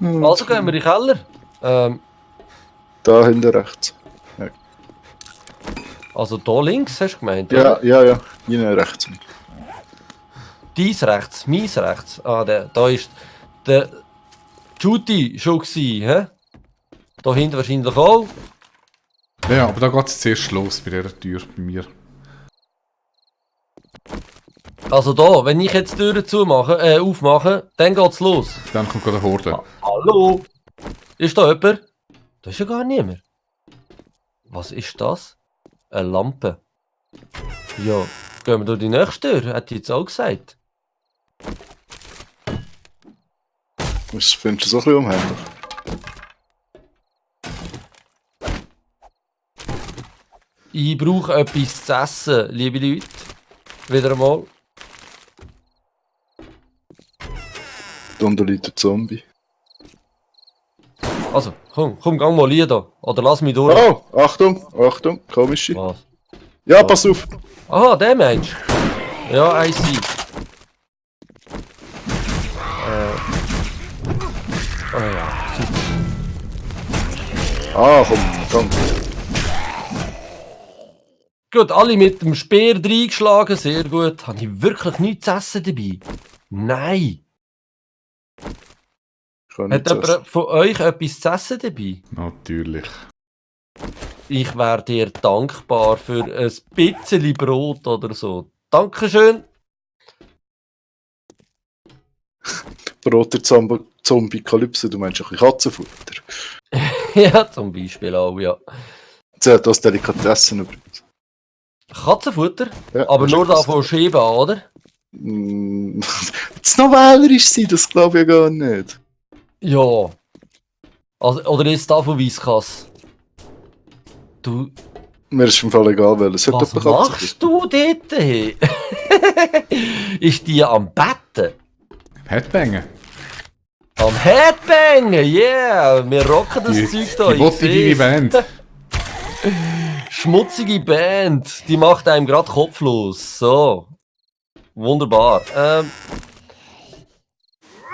Also gehen wir in den Keller. Da hinten rechts. Also da links, hast du gemeint? Ja, oder? ja. Hier rechts. Dies rechts, meins rechts. Ah, da ist der Judy schon gewesen, hä? Da hinten wahrscheinlich auch. Ja, aber da geht es zuerst los bei dieser Tür bei mir. Also da, wenn ich jetzt die Türen aufmache, dann geht's los. Dann kommt gerade eine Horde. Hallo? Ist da jemand? Da ist ja gar niemand. Was ist das? Eine Lampe. Ja, gehen wir durch die nächste Tür, hat die jetzt auch gesagt. Das findest du so ein bisschen umhänglich. Ich brauche etwas zu essen, liebe Leute. Wieder einmal. Drunter liegt der Zombie. Also, komm, gang mal hier da. Oder lass mich durch. Oh, Achtung, komische. Was? Ja, pass auf. Aha, der Mensch. Ja, I see. Oh ja, super. Ah, komm. Gut, alle mit dem Speer reingeschlagen, sehr gut. Habe ich wirklich nichts zu essen dabei? Nein. Kann Hat nicht essen. jemand von euch etwas zu essen dabei? Natürlich. Ich wäre dir dankbar für ein bisschen Brot oder so. Dankeschön. Brot der Zombie-Kalypse, du meinst ein bisschen Katzenfutter. Ja, zum Beispiel auch, ja. Sie hat das Delikatessen übrigens. Katzenfutter? Ja, Aber das nur ist da von Sheba, oder? Jetzt noch wählerisch sein, das glaube ich ja gar nicht. Ja. Also, oder ist da von Whiskas? Du, Mir ist im Fall egal, weil es hat was jemand machst du dort? Hey? Ist die am Betten? Headbangen. Am Headbangen, yeah! Wir rocken das Zeug da. Die wollte Band. Schmutzige Band, die macht einem gerade kopflos. So. Wunderbar.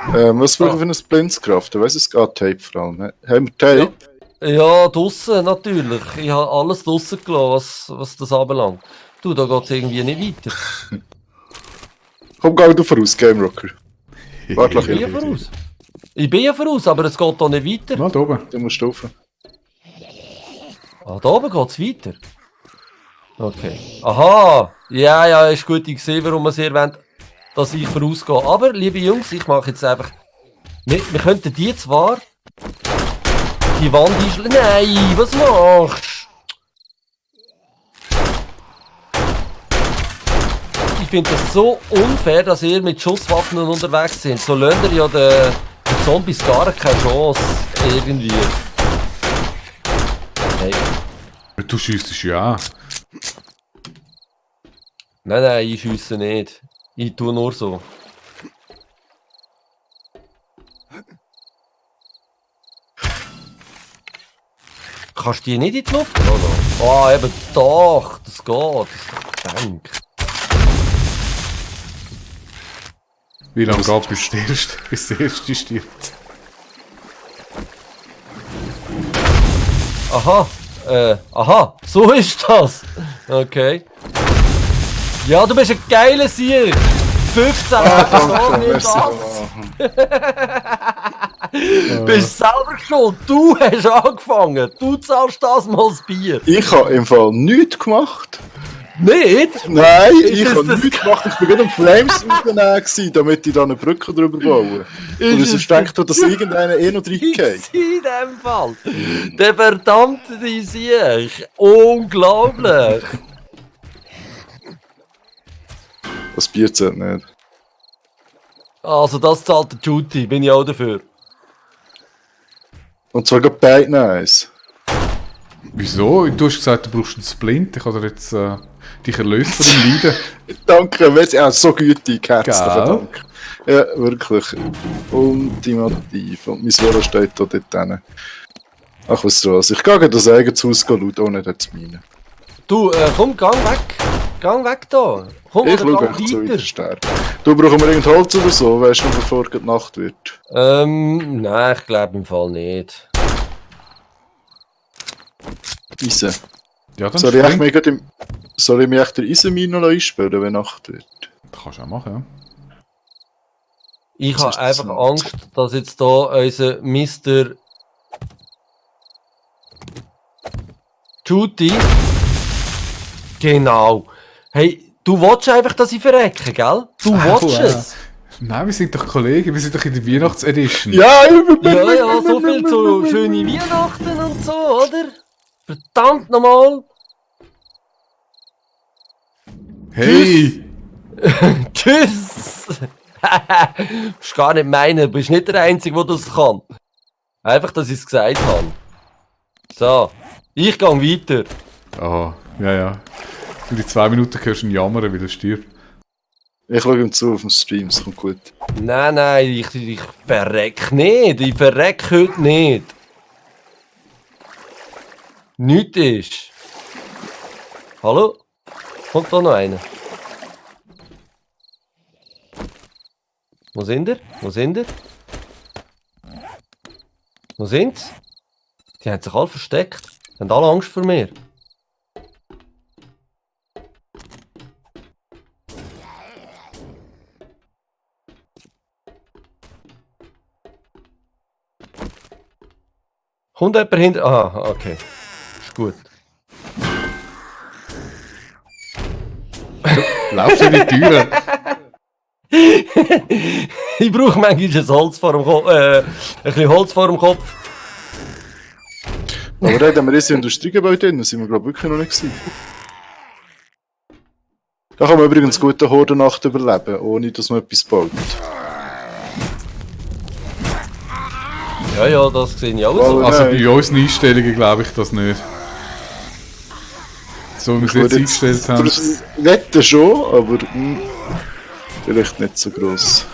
Was brauchen wir für ein Blindskraft? Ich weiss es geht Tape vor allem. Haben wir Tape? Ja, draussen natürlich. Ich habe alles draussen gelassen, was das anbelangt. Du, da geht es irgendwie nicht weiter. Komm, geh du voraus, Game Rocker. Warte Ich bin ja voraus. Ich bin ja voraus, aber es geht da nicht weiter. Mal da oben. Du musst rauf. Ah, da oben geht es weiter. Okay. Aha! Ja, ist gut. Ich sehe, warum man es erwähnt, dass ich vorausgehe. Aber, liebe Jungs, ich mache jetzt einfach... Wir könnten die zwar... Die Wand einschlagen... Nein, was machst du? Ich finde das so unfair, dass ihr mit Schusswaffen unterwegs seid. So lernt ihr ja den Zombies gar keine Chance. Irgendwie. Hey. Du schiessest ja an. Nein, ich schiesse nicht. Ich tue nur so. Kannst du die nicht in die Luft lassen? Ah, eben doch. Das geht. Das ist doch Geschenk. Wie lange geht bis der erste stirbt? Aha, so ist das. Okay. Ja, du bist ein geiler Sieg. 15 Jahre nimm das. Bist selber schuld. Du hast angefangen. Du zahlst das mal das Bier. Ich habe im Fall nichts gemacht. Nicht? Nein, ich Ist habe das nichts gemacht. Ich war gerade am Flames rausnehmen, damit ich da eine Brücke drüber baue. Und ich sonst denkt, dass irgendeiner noch reingeht. In dem Fall. Der verdammte Sieg. Unglaublich. Das Bier zählt nicht. Also das zahlt der Judy. Bin ich auch dafür. Und zwar gerade beide eins. Wieso? Du hast gesagt, du brauchst einen Splint. Ich habe dir jetzt dich erlöst von dem Leiden. Danke, wer ja, so gütig, herzlichen Gell? Dank. Ja, wirklich. Ultimativ. Und mein Velo steht da dort hinten. Ach, was soll's. Ich gehe das eigenes Haus schauen, ohne das meine. Du, komm, gang weg. Gang weg da. Komm, Ich oder schaue gang echt so, wie weiter. der sterben. Du, brauchen wir irgendein Holz oder so, weißt du, noch bevor die Nacht wird? Nein, ich glaube im Fall nicht. Eisen. Ja, dann Soll ich, spring. mich soll ich mich echt den Eisenmine einsperren, wenn Nacht wird? Das kannst du auch machen, ja. Ich Was habe ist das einfach denn? Angst, dass jetzt da unser Mr. Judy. Genau. Hey, du willst einfach, dass ich verrecke, gell? Du willst es. Nein, wir sind doch Kollegen, wir sind doch in der Weihnachtsedition. Ja, Ja, so viel zu schöne Weihnachten und so, oder? Verdammt nochmal. Hey! Tschüss. Musst gar nicht meinen, du bist nicht der Einzige, der das kann. Einfach, dass ich es gesagt habe. So, ich gehe weiter. Aha, ja. In die 2 Minuten hörst du ihn jammern, weil er stirbt. Ich schaue ihm zu auf dem Stream, es kommt gut. Nein, ich verreck nicht. Ich verreck heute nicht. Nichts ist. Hallo? Kommt da noch einer? Wo sind ihr? Wo sind ihr? Wo sind's? Die haben sich alle versteckt. Die haben alle Angst vor mir. Kommt jemand hinter... Aha, okay. Ist gut. Lauf in die Türe! Ich brauche manchmal ein Holz vor dem Kopf. Ein bisschen Holz vor dem Kopf. Aber da haben wir diese Industriegebäude drin, das sind wir glaube ich wirklich noch nicht gewesen. Da kann man übrigens gut eine Hordennacht überleben, ohne dass man etwas baut. Ja, das sehe ich auch so. Oh, Also nein. bei unseren Einstellungen glaube ich das nicht. So wie wir es jetzt eingestellt haben. Das Wetten schon, aber vielleicht nicht so gross.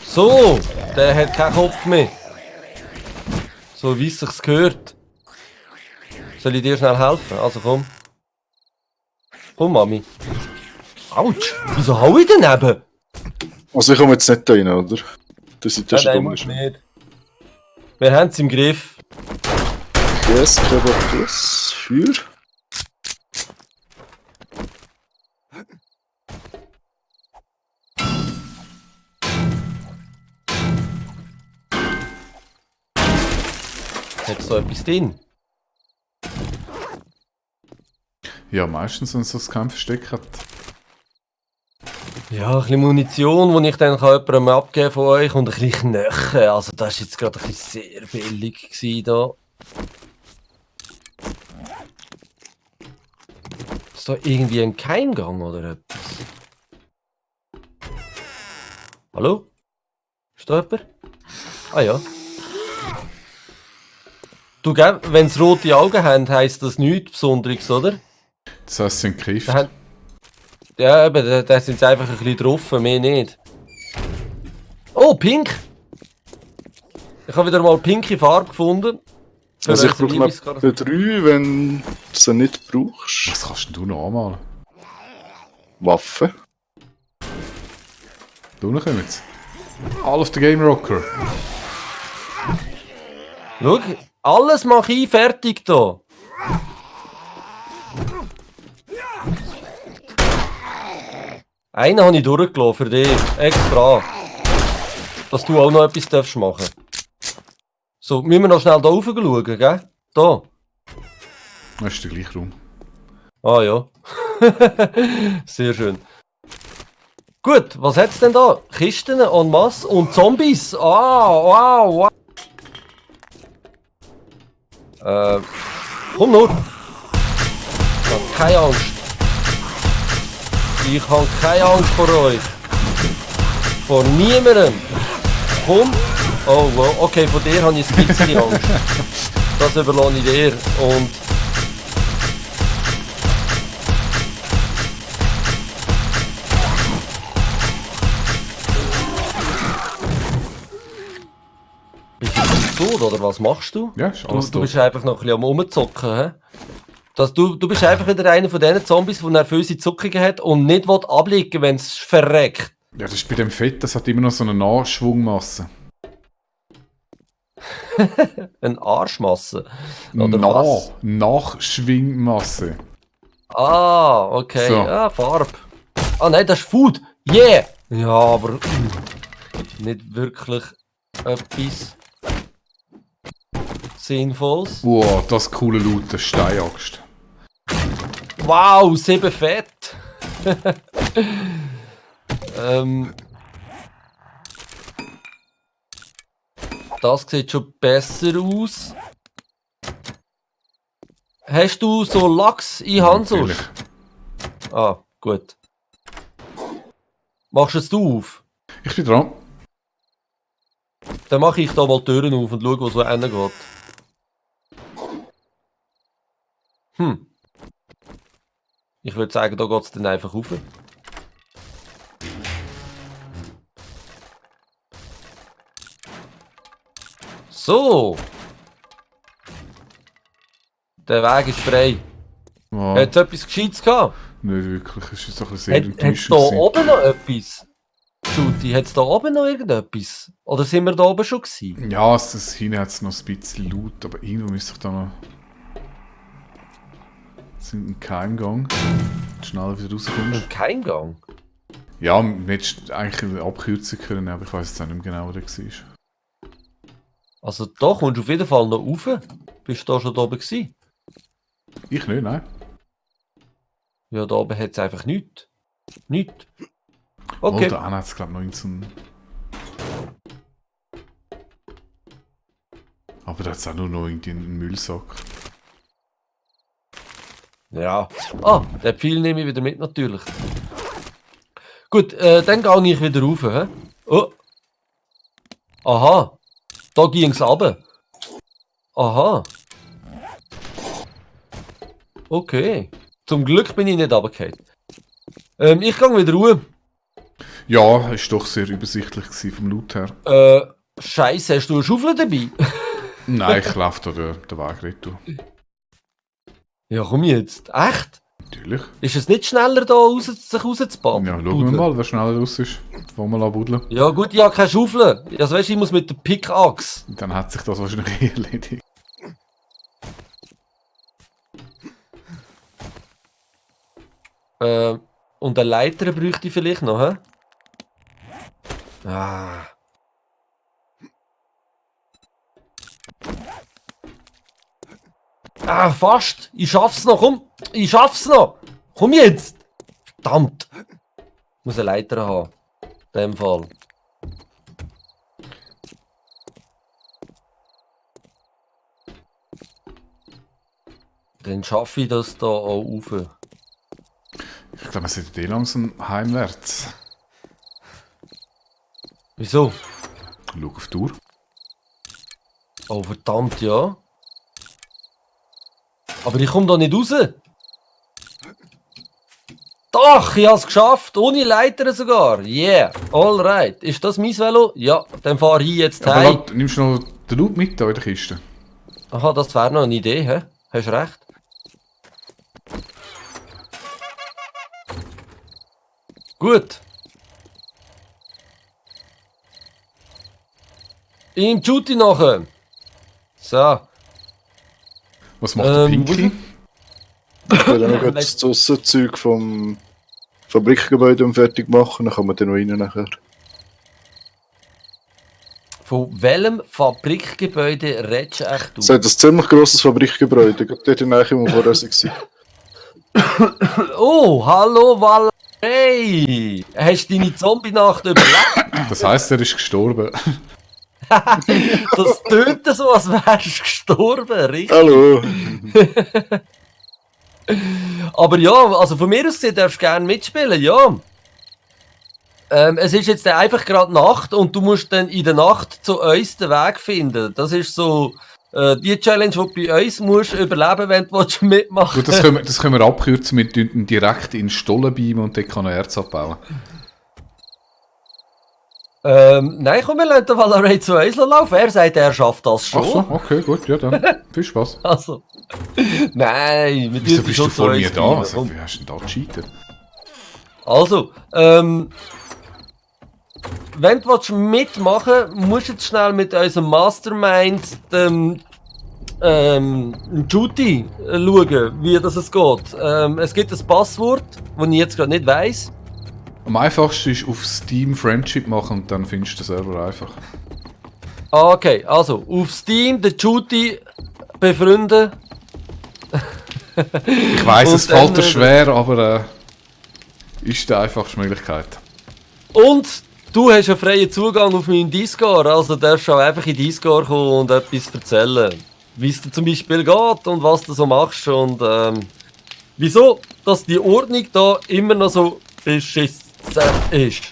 So, der hat keinen Kopf mehr. So wie es sich gehört. Soll ich dir schnell helfen? Also komm. Komm, Mami. Autsch, wieso hau ich daneben? Also ich komme jetzt nicht da rein, oder? Das ist ja schon dumm. musst nicht. Wir haben es im Griff. Yes, Krebatus. Feuer. Hat so etwas drin? Ja, meistens, wenn es so ein Kampfversteck hat. Ja, ein bisschen Munition, die ich dann jemandem abgeben von euch und ein bisschen Knochen. Also das war jetzt gerade ein bisschen sehr billig gewesen da. Ist da irgendwie ein Keimgang oder etwas? Hallo? Ist da jemand? Ah ja. Du, gell, wenn sie rote Augen haben, heisst das nichts Besonderes, oder? Das heisst, sie sind gekriegt. Ja, eben, da sind sie einfach ein bisschen drauf, mehr nicht. Oh, pink! Ich habe wieder mal pinke Farbe gefunden. Für Also ich unsere brauche noch Lieblingscharakter. 3, wenn du sie nicht brauchst. Was kannst denn du noch einmal? Waffen. Da kommen jetzt. All of the Game Rocker. Schau, alles mache ich fertig da. Einen habe ich durchgelassen für dich, extra. Dass du auch noch etwas darfst machen. So, müssen wir noch schnell da rauf schauen, gell? Da. Das ist der gleiche Raum. Ah ja. Sehr schön. Gut, was hat's denn da? Kisten en masse und Zombies. Ah, wow. Komm nur. Ich habe keine Angst. Ich habe keine Angst vor euch. Vor niemandem. Komm. Oh, wow. Okay, von dir habe ich ein bisschen Angst. Das überlasse ich dir. Und bist du tot, oder was machst du? Ja, ist alles Du tot. bist einfach noch ein bisschen am Rumzocken, hä? Du bist einfach wieder einer von diesen Zombies, der nervöse Zuckungen hat und nicht abliegen will, wenn es verreckt. Ja, das ist bei dem Fett, das hat immer noch so eine Nachschwungmasse. Eine Arschmasse. Oder was? Nachschwingmasse. Ah, okay. So. Ja, Farbe. Ah nein, das ist Food. Yeah! Ja, aber nicht wirklich etwas Sinnvolles. Wow, das coole Loot, das Steinaxt. Wow, 7 Fett. Das sieht schon besser aus. Hast du so Lachs in Hand? Natürlich. Ah, gut. Machst du es du auf? Ich bin dran. Dann mache ich da mal die Türen auf und schaue, wo so hingeht. Ich würde sagen, da geht es dann einfach rauf. So. Der Weg ist frei. Oh, Hat es etwas Gescheites gehabt? nicht wirklich, es ist doch ein sehr Hat es enttäuschend. da gewesen. oben noch etwas? Judy, hat es da oben noch irgendetwas? Oder sind wir da oben schon gewesen? Ja, das hinten hat es noch ein bisschen Loot, aber irgendwo müsste ich da noch... sind ein Keimgang. Schneller wieder rauskommst. Und kein Gang. Ja, man hätte eigentlich eine Abkürzung können, aber ich weiß jetzt auch nicht mehr genau, wo der war. Also da kommst du auf jeden Fall noch rauf. Bist du da schon da oben gewesen? Ich nicht, nein. Ja, da oben hat es einfach nichts. Nichts. Oh, Okay. da hat es glaube ich noch irgendeinen... Aber da hat es auch nur noch irgendwie einen Müllsack. Ja. Ah, den Pfeil nehme ich wieder mit natürlich. Gut, dann gehe ich wieder rauf. He? Oh. Aha. Da ging es runter. Aha. Okay. Zum Glück bin ich nicht runtergefallen. Ich gehe wieder rauf. Ja, ist doch sehr übersichtlich gewesen vom Loot her. Scheiße, hast du eine Schaufel dabei? Nein, ich laufe da den Weg retour. Ja, komm jetzt. Echt? Natürlich. Ist es nicht schneller da sich rauszubaden? Ja, schauen wir mal, wer schneller raus ist. Wollen wir buddeln? Ja gut, ich habe keine Schaufel. Also weißt du, ich muss mit der Pickaxe. Dann hat sich das wahrscheinlich erledigt. Und eine Leiter bräuchte ich vielleicht noch, hä? Ah. Ah, fast. Ich schaff's noch, komm. Ich schaff's noch. Komm jetzt. Verdammt. Ich muss eine Leiter haben. In dem Fall. Dann schaffe ich das da auch rauf. Ich glaube, wir sind langsam heimwärts. Wieso? Schau auf die Uhr. Oh, verdammt, ja. Aber ich komme da nicht raus. Doch, ich habe es geschafft. Ohne Leiter sogar. Yeah, alright. Ist das mein Velo? Ja, dann fahre ich jetzt Aber heim. nimmst du noch den Loot mit da in der Kiste? Aha, das wäre noch eine Idee, hä? Hast recht. Gut. In Juti nachher. So. Was macht der Pinky? Ich will noch das Aussenzeug vom Fabrikgebäude fertig machen, dann kann man den noch rein nachher. Von welchem Fabrikgebäude redest du echt? Es hat ein ziemlich grosses Fabrikgebäude, gerade dort in der Nähe, wo wir vorher waren. Oh, hallo Val. Hey! Hast du deine Zombie-Nacht überlebt? Das heisst, er ist gestorben. Das tönt so, als wärst du gestorben, richtig? Hallo! Aber ja, also von mir aus gesehen darfst du gerne mitspielen, ja. Es ist jetzt einfach gerade Nacht und du musst dann in der Nacht zu uns den Weg finden. Das ist so die Challenge, die du bei uns musst überleben, wenn du mitmachen Gut, das können wir abkürzen, wir tun ihn direkt in Stollen beamen und dort kann er Erz abbauen. Nein, komm, wir lassen den Valorant zu uns laufen. Er sagt, er schafft das schon. Ach so, okay, gut, ja dann. Viel Spaß. Also, Nein, wir Wieso dürfen bist schon du vor mir eins da? bleiben. Also, Komm. wie hast du denn da gescheitert? Also, wenn du mitmachen willst, musst du jetzt schnell mit unserem Mastermind, dem Judy, schauen, wie es geht. Es gibt ein Passwort, das ich jetzt gerade nicht weiss. Am einfachsten ist auf Steam Friendship machen und dann findest du den Server einfach. Okay, also auf Steam den Judy befreunden. Ich weiss, Und es fällt dir dann, schwer, aber ist die einfachste Möglichkeit. Und du hast einen freien Zugang auf meinen Discord, also darfst du auch einfach in Discord kommen und etwas erzählen. Wie es dir zum Beispiel geht und was du so machst und wieso, dass die Ordnung da immer noch so beschissen ist.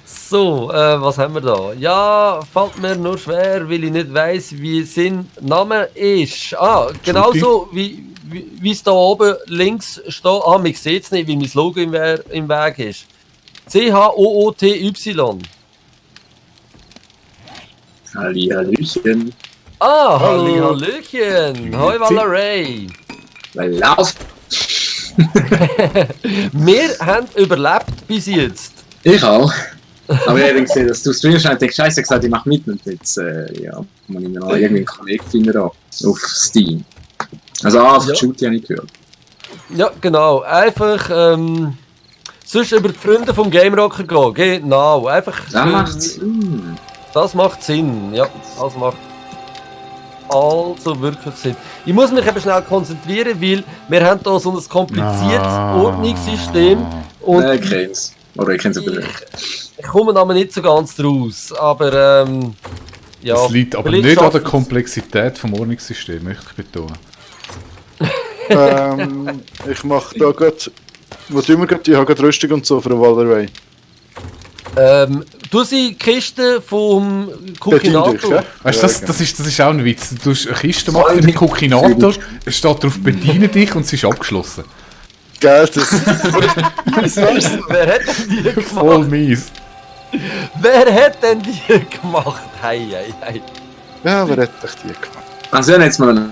So, was haben wir da? Ja, fällt mir nur schwer, weil ich nicht weiss, wie sein Name ist. Ah, genauso wie es da oben links steht. Ah, man sieht es nicht, wie mein Logo im Weg ist. CHOOTY. Hallihallöchen. Ah, Hallo. Hallöchen. Hoi Valerie. Lauf. Wir haben überlebt bis jetzt. Ich auch. Aber ich habe gesehen, dass du streamst und ich scheiße gesagt, ich mach mit und jetzt, ja, muss ich mir noch irgendwie einen Kollegen finden da, auf Steam. Also auf Ja. Shooty habe ich gehört. Ja, genau. Einfach, sonst über die Freunde vom Game Rocker gehen. Genau. Einfach. Das macht Sinn. Das macht Sinn. Ja, das macht also wirklich Sinn. Ich muss mich eben schnell konzentrieren, weil wir haben hier so ein kompliziertes Ordnungssystem und Ich kenn's. Oder ich kenn's aber nicht. ich komme aber nicht so ganz draus. Aber ja. Das liegt aber vielleicht nicht an der schaffen Komplexität vom Ordnungssystem, möchte ich betonen. Ich mache da gerade. Was tun wir gerade? Ich habe gerade Rüstung und so für den Valerie. du sie Kiste vom Bedient dich, Cookinator. ja? Weißt du, das ist auch ein Witz. Du tust eine Kiste machen für den Cookinator, es steht drauf, bediene dich und sie ist abgeschlossen. Geil, das Wer hat denn die gemacht? Voll mies. Wer hat denn die gemacht? Hei, hei, hei. Ja, wer hat dich die gemacht? Also, jetzt mal